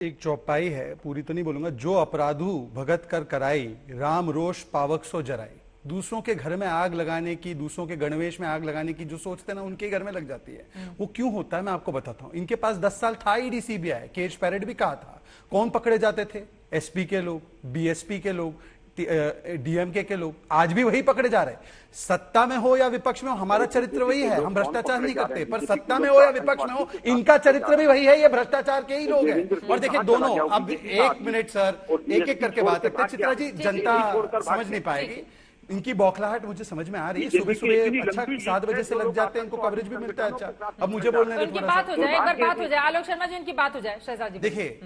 एक चौपाई है, पूरी तो नहीं बोलूंगा। जो अपराधु भगत कर कराई, राम रोष पावक सो जराई। दूसरों के घर में आग लगाने की, दूसरों के गणवेश में आग लगाने की जो सोचते हैं ना, उनके घर में लग जाती है। वो क्यों होता है मैं आपको बताता हूं। इनके पास 10 साल था ईडी सीबीआई, केज पैरेड भी कहा था। कौन पकड़े जाते थे? एसपी के लोग, बीएसपी के लोग, डीएमके के लोग। आज भी वही पकड़े जा रहे हैं। सत्ता में हो या विपक्ष में हो, हमारा चरित्र वही है। हम भ्रष्टाचार नहीं करते, पर सत्ता में हो या विपक्ष में हो, इनका चरित्र भी वही है। ये भ्रष्टाचार के ही लोग हैं। और देखिए दोनों, अब एक मिनट सर, एक एक करके बात करते हैं। चित्रा जी, जनता समझ नहीं पाएगी। इनकी बौखलाहट मुझे समझ में आ रही है। सुबह सुबह अच्छा 7 बजे से लग जाते हैं, इनको कवरेज भी मिलता है। अच्छा, अब मुझे बोलने दो, इनकी बात हो जाए, एक बार बात हो जाए। आलोक शर्मा जी, इनकी बात हो जाए। शहजाद जी देखिए,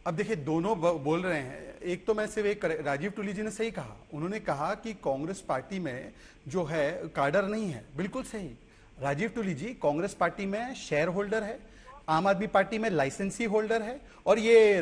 अब देखिए दोनों बोल रहे हैं। एक तो मैं सिर्फ एक, राजीव टुली जी ने सही कहा। उन्होंने कहा कि कांग्रेस पार्टी में जो है काडर नहीं है। बिल्कुल सही। राजीव टुली जी कांग्रेस पार्टी में शेयर होल्डर है, आम आदमी पार्टी में लाइसेंसी होल्डर है, और ये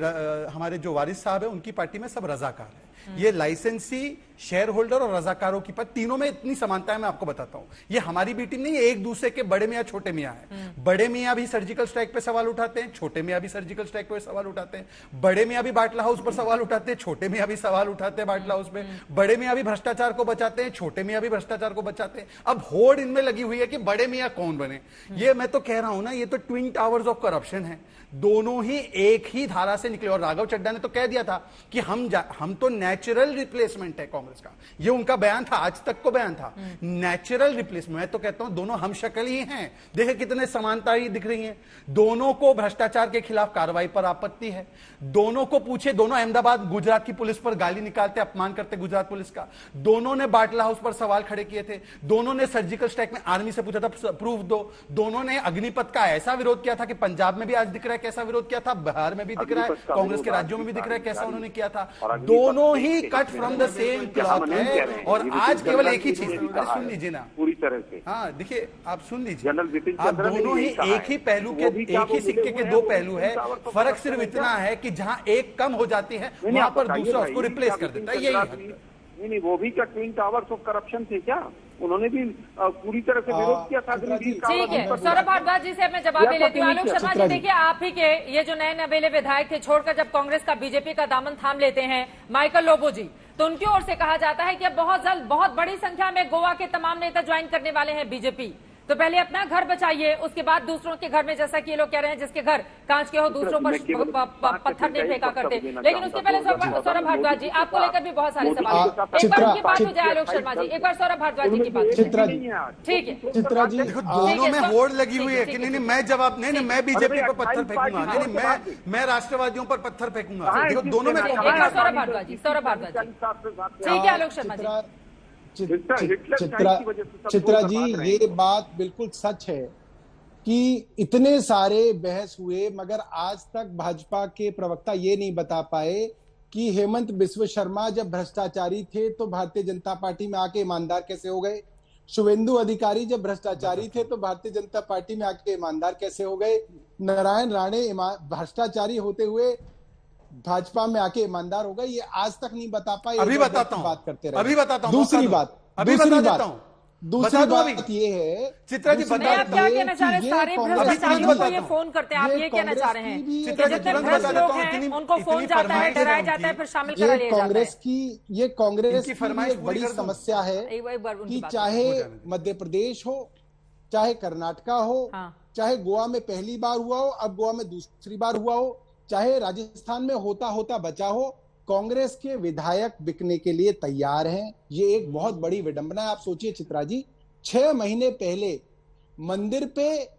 हमारे जो वारिस साहब है उनकी पार्टी में सब रजाकार है। ये लाइसेंसी, शेयर होल्डर और रजाकारों की पर तीनों में इतनी समानता है, मैं आपको बताता हूं। ये हमारी बी टीम नहीं है, एक दूसरे के बड़े मियां छोटे मियां है। बड़े मियां भी सर्जिकल स्ट्राइक पे सवाल उठाते हैं, छोटे मियां भी सर्जिकल स्ट्राइक पे सवाल उठाते हैं। बड़े मियां भी बाटला हाउस पर सवाल उठाते हैं, छोटे मियां भी सवाल उठाते हैं बाटला हाउस पे। बड़े मियां भी भ्रष्टाचार को बचाते हैं, छोटे मियां भी भ्रष्टाचार को बचाते हैं। अब होड़ इनमें लगी हुई है कि बड़े मियां कौन बने। ये मैं तो कह रहा हूं ना, ये तो ट्विन टावर्स ऑफ करप्शन है। दोनों ही एक ही धारा से निकले। और राघव चड्ढा ने तो कह दिया था कि हम तो नेचुरल रिप्लेसमेंट है कांग्रेस का। ये उनका बयान था, आज तक को बयान था, नेचुरल रिप्लेसमेंट। मैं तो कहता हूं दोनों हम शक्ल ही हैं। देखिए कितने समानता ही दिख रही है। दोनों को भ्रष्टाचार के खिलाफ कार्रवाई पर आपत्ति है। दोनों को पूछे, दोनों अहमदाबाद गुजरात की पुलिस पर गाली निकालते, अपमान करते गुजरात पुलिस का। दोनों ने बाटला हाउस पर सवाल खड़े किए थे। दोनों ने सर्जिकल स्ट्राइक में आर्मी से पूछा था प्रूफ दो। दोनों ने अग्निपथ का ऐसा विरोध किया था कि पंजाब में भी आज दिख रहा है कैसा विरोध किया था, बिहार में भी दिख रहा है, कांग्रेस के राज्यों में भी दिख रहा है कैसा उन्होंने किया था। दोनों ही cut from the same cloth है। और आज केवल एक ही चीज सुन लीजिए ना, पूरी तरह से। हाँ देखिए, आप सुन लीजिए, आप दोनों ही एक ही पहलू के, एक ही सिक्के के दो पहलू है। फर्क सिर्फ इतना है कि जहां एक कम हो जाती है, वहां पर दूसरा उसको रिप्लेस कर देता है। यही नहीं, वो भी क्या ट्विन टावर्स ऑफ करप्शन थे क्या? उन्होंने भी पूरी तरह से विरोध किया था। ठीक है, सौरभ भारद्वाज जी से मैं जवाब दे लेती हूँ। आलोक शर्मा जी, देखिए आप ही के ये जो नए नवेले विधायक थे, छोड़कर जब कांग्रेस का बीजेपी का दामन थाम लेते हैं माइकल लोबो जी, तो उनकी ओर से कहा जाता है कि अब बहुत जल्द बहुत बड़ी संख्या में गोवा के तमाम नेता ज्वाइन करने वाले हैं बीजेपी। तो पहले अपना घर बचाइए, उसके बाद दूसरों के घर में, जैसा कि ये लोग कह रहे हैं जिसके घर कांच के हो दूसरों पर पत्थर नहीं फेंका करते। लेकिन उसके पहले सौरभ भारद्वाज जी, आपको लेकर भी बहुत सारे सवाल। एक बार उनकी बात हो जाए आलोक शर्मा जी, एक बार सौरभ भारद्वाज जी की बात। चित्रा जी, ठीक है चित्रा जी, दोनों में होड़ लगी हुई है कि नहीं मैं जवाब नहीं, मैं बीजेपी पर पत्थर फेंकूंगा, नहीं मैं राष्ट्रवादियों पर पत्थर फेंकूंगा। देखो दोनों में सौरभ भारद्वाज जी, सौरभ भारद्वाज जी, ठीक है आलोक शर्मा जी। चित्रा जी, ये बात बिल्कुल सच है कि इतने सारे बहस हुए, मगर आज तक भाजपा के प्रवक्ता ये नहीं बता पाए कि हेमंत बिस्व शर्मा जब भ्रष्टाचारी थे तो भारतीय जनता पार्टी में आके ईमानदार कैसे हो गए। शुभेंदु अधिकारी जब भ्रष्टाचारी थे तो भारतीय जनता पार्टी में आके ईमानदार कैसे हो गए। नारायण राणे भ्रष्टाचारी होते हुए भाजपा में आके ईमानदार हो गए। ये आज तक नहीं बता पाए। अभी बताता हूँ, बात करते रहे। अभी बताता हूँ। दूसरी बात ये है, चित्रा जी, आप क्या कहना चाह रहे हैं? सारे भ्रष्टाचारियों को ये फोन करते हैं, आप ये कहना चाह रहे हैं कि जितने भ्रष्ट लोग हैं उनको फोन जाता है, डराया जाता है, फिर शामिल करा लिया जाता है। ये कांग्रेस की बड़ी समस्या है कि चाहे मध्य प्रदेश हो, चाहे कर्नाटका हो, चाहे गोवा में पहली बार हुआ हो, अब गोवा में दूसरी बार हुआ हो, चाहे राजस्थान में होता होता बचा हो, कांग्रेस के विधायक बिकने के लिए तैयार हैं। ये एक बहुत बड़ी विडंबना है। आप सोचिए चित्रा जी, 6 महीने पहले मंदिर पे,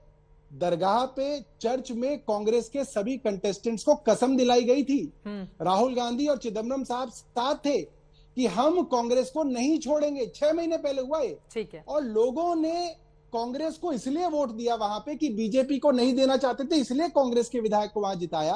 दरगाह पे, चर्च में कांग्रेस के सभी कंटेस्टेंट्स को कसम दिलाई गई थी। राहुल गांधी और चिदम्बरम साहब साथ थे कि हम कांग्रेस को नहीं छोड़ेंगे। 6 महीने पहले हुआ है। ठीक है। और लोगों ने कांग्रेस को इसलिए वोट दिया वहां पे कि बीजेपी को नहीं देना चाहते थे, इसलिए कांग्रेस के विधायक को वहां जिताया।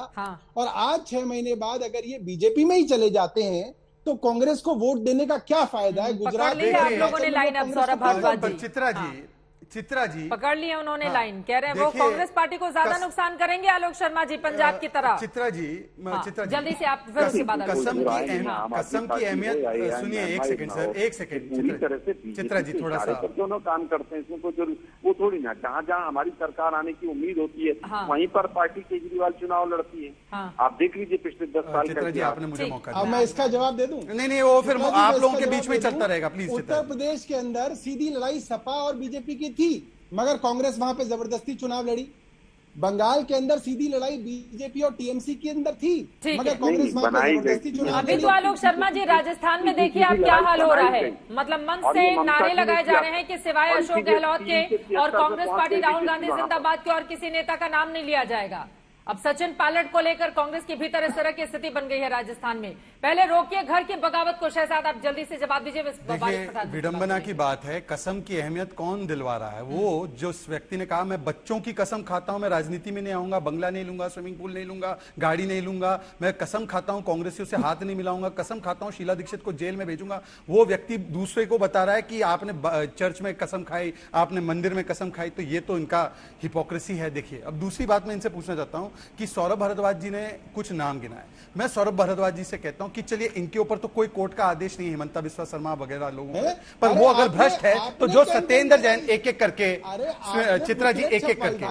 और आज 6 महीने बाद अगर ये बीजेपी में ही चले जाते हैं तो कांग्रेस को वोट देने का क्या फायदा है? गुजरात आप लोगों ने लाइन अप, सौरभ भारद्वाज जी। चित्रा जी, चित्रा जी पकड़ लिए उन्होंने। हाँ, लाइन कह रहे हैं वो कांग्रेस पार्टी को ज्यादा नुकसान करेंगे आलोक शर्मा जी पंजाब की तरह। चित्रा जी जल्दी से आप फिर उसके बाद कसम की अहमियत सुनिए। एक सेकंड सर, एक सेकंड। पूरी तरह से चित्रा जी थोड़ा सा दोनों काम करते हैं, इसमें कोई वो थोड़ी ना, जहाँ जहाँ हमारी सरकार आने की उम्मीद होती है वहीं पर पार्टी केजरीवाल चुनाव लड़ती है। आप देख लीजिए पिछले 10 साल। चित्रा जी आपने मुझे मौका दिया, अब मैं इसका जवाब दे दूं? नहीं वो फिर आप लोगों के बीच में चलता रहेगा प्लीज। उत्तर प्रदेश के अंदर सीधी लड़ाई सपा और बीजेपी की थी, मगर कांग्रेस वहां पे जबरदस्ती चुनाव लड़ी। बंगाल के अंदर सीधी लड़ाई बीजेपी और टीएमसी के अंदर थी, मगर कांग्रेस वहां पे जबरदस्ती चुनाव अभी तो आलोक शर्मा जी राजस्थान में देखिए आप क्या हाल हो रहा है। मतलब मंच से नारे लगाए जा रहे हैं कि सिवाय अशोक गहलोत के और कांग्रेस पार्टी राहुल गांधी जिंदाबाद के और किसी नेता का नाम नहीं लिया जाएगा। अब सचिन पायलट को लेकर कांग्रेस के भीतर इस तरह की स्थिति बन गई है राजस्थान में। पहले रोकिए घर की बगावत को। शहजाद आप जल्दी से जवाब दीजिए। देखिए विडंबना की बात है, कसम की अहमियत कौन दिलवा रहा है? वो जो व्यक्ति ने कहा मैं बच्चों की कसम खाता हूं, मैं राजनीति में नहीं आऊंगा, बंगला नहीं लूंगा, स्विमिंग पूल नहीं लूंगा, गाड़ी नहीं लूंगा, मैं कसम खाता हूं कांग्रेसियों से हाथ नहीं मिलाऊंगा, कसम खाता हूं शीला दीक्षित को जेल में भेजूंगा। वो व्यक्ति दूसरे को बता रहा है कि आपने चर्च में कसम खाई, आपने मंदिर में कसम खाई। तो ये तो इनका हिपोक्रेसी है। देखिए अब दूसरी बात मैं इनसे पूछना चाहता हूं कि सौरभ भारद्वाज जी ने कुछ नाम गिनाए। मैं सौरभ भारद्वाज जी से कहता हूं कि चलिए इनके ऊपर तो कोई कोर्ट का आदेश नहीं है, हिमंता बिस्वा शर्मा वगैरह लोगों पर वो अगर भ्रष्ट है तो जो सत्येंद्र जैन एक एक करके, चित्रा जी एक एक करके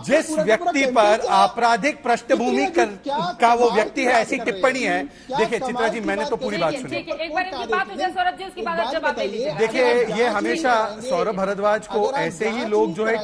जिस व्यक्ति पर आपराधिक पृष्ठभूमि का वो व्यक्ति है, ऐसी टिप्पणी है। देखिए चित्रा जी मैंने तो पूरी बात सुनी। देखिए ये हमेशा सौरभ भारद्वाज को ऐसे ही लोग जो है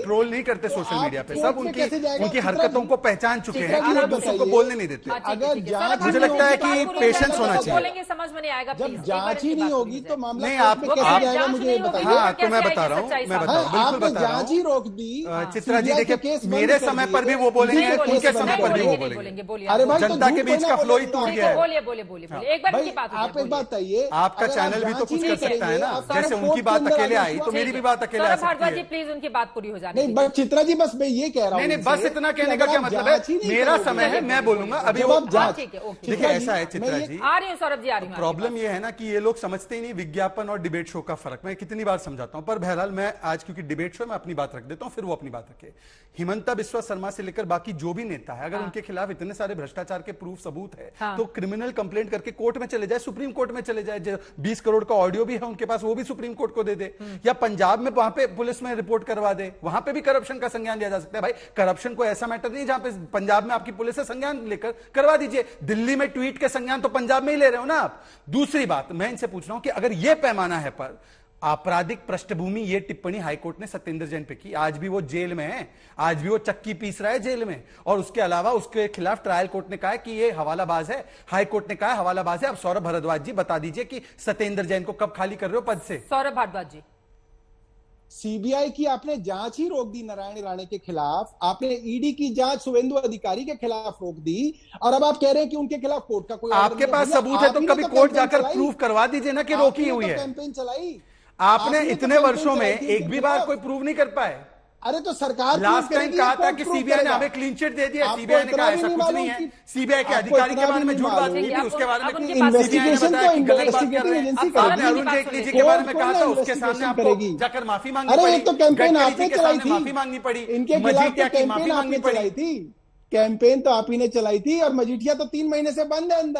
ट्रोल नहीं करते सोशल मीडिया पे, सब उनकी हरकतों को पहचान चुके हैं कि वो दूसरों को बोलने नहीं देते। अगर मुझे लगता है कि पेशेंस होना चाहिए। बोलेंगे समझ में नहीं आएगा। जब जांच ही नहीं होगी तो मामला नहीं आप जाएगा मुझे बताइए। हाँ तो मैं बता रहा हूँ, मैं बता रहा हूँ, बिल्कुल बता रहा जांच ही रोक दी। चित्रा जी देखिए मेरे समय पर भी वो बोलेंगे, उनके समय पर भी वो बोलेंगे। अरे भाई जनता के बीच का फ्लो ही टूट गया है। बोलिए एक बार की बात। आप एक बात बताइए, आपका चैनल भी तो कुछ कर सकता है ना। जैसे उनकी बात अकेले आई तो मेरी भी बात अकेले आ सकती है। प्लीज उनकी बात पूरी हो जाए। नहीं चित्रा जी बस मैं ये कह रहा हूँ, नहीं बस इतना कहने का क्या मतलब है? मेरा समय है, मैं बोलूंगा अभी। वो देखिए ऐसा है चित्रा जी, आ रही हूँ सौरभ जी, आ रही हूँ। प्रॉब्लम ये है ना कि ये लोग समझते ही नहीं विज्ञापन और डिबेट शो का फर्क। मैं कितनी बार समझाता हूं, पर बहरहाल मैं आज क्योंकि डिबेट शो में अपनी बात रख देता हूं, फिर वो अपनी बात रखे। हिमंता बिस्वा शर्मा से लेकर बाकी जो भी नेता है, अगर उनके खिलाफ इतने सारे भ्रष्टाचार के प्रूफ सबूत है तो क्रिमिनल कंप्लेंट करके कोर्ट में चले जाए, सुप्रीम कोर्ट में चले जाए। 20 करोड़ का ऑडियो भी है उनके पास, वो भी सुप्रीम कोर्ट को दे दे, या पंजाब में वहां पे पुलिस में रिपोर्ट करवा दे, वहां पे भी करप्शन का संज्ञान लिया जा सकता है। भाई करप्शन को ऐसा मैटर नहीं जहां पे पंजाब में आपकी पुलिस से संज्ञान लेकर करवा दीजिए। दिल्ली में ट्वीट के संज्ञान तो पंजाब में ही ले रहे हो ना आप। दूसरी बात मैं इनसे पूछ रहा हूं कि अगर यह पैमाना है पर आपराधिक पृष्ठभूमि, ये टिप्पणी हाईकोर्ट ने सत्येंद्र जैन पे की, आज भी वो जेल में है, आज भी वो चक्की पीस रहा है जेल में, और उसके अलावा उसके खिलाफ ट्रायल कोर्ट ने कहा है कि ये हवालाबाज है, हाईकोर्ट ने कहा है हवालाबाज है। अब सौरभ भारद्वाज जी बता दीजिए कि सत्येंद्र जैन को कब खाली कर रहे हो पद से? सौरभ भारद्वाज जी, सीबीआई की आपने जांच ही रोक दी नारायण राणे के खिलाफ, आपने ईडी की जांच शुभेंदु अधिकारी के खिलाफ रोक दी, और अब आप कह रहे हैं कि उनके खिलाफ कोर्ट का कोई आपके पास सबूत है तो कभी कोर्ट जाकर प्रूफ करवा दीजिए ना कि रोकी हुई है। कैंपेन चलाई आपने इतने वर्षों में एक भी बार कोई प्रूव नहीं कर पाए। अरे तो सरकार लास्ट टाइम कहा था कि सीबीआई ने हमें क्लीन चिट दे दिया, सीबीआई ने कहा ऐसा कुछ नहीं है, सीबीआई के अधिकारी के बारे में झूठ बात की थी, उसके बारे में इन्वेस्टिगेशन बताया कि गलत बात कर रहे हैं। आपने अरुण जेटली जी के बारे में कहा था, उसके सामने आपको जाकर माफी मांगनी पड़ी। अरे ये तो कैंपेन आपने चलाई थी, माफी मांगनी पड़ी, इनके मजीठिया की माफी मांगनी पड़ी थी। कैंपेन तो आप ही ने चलाई थी, और मजीठिया तो 3 महीने से बंद है अंदर।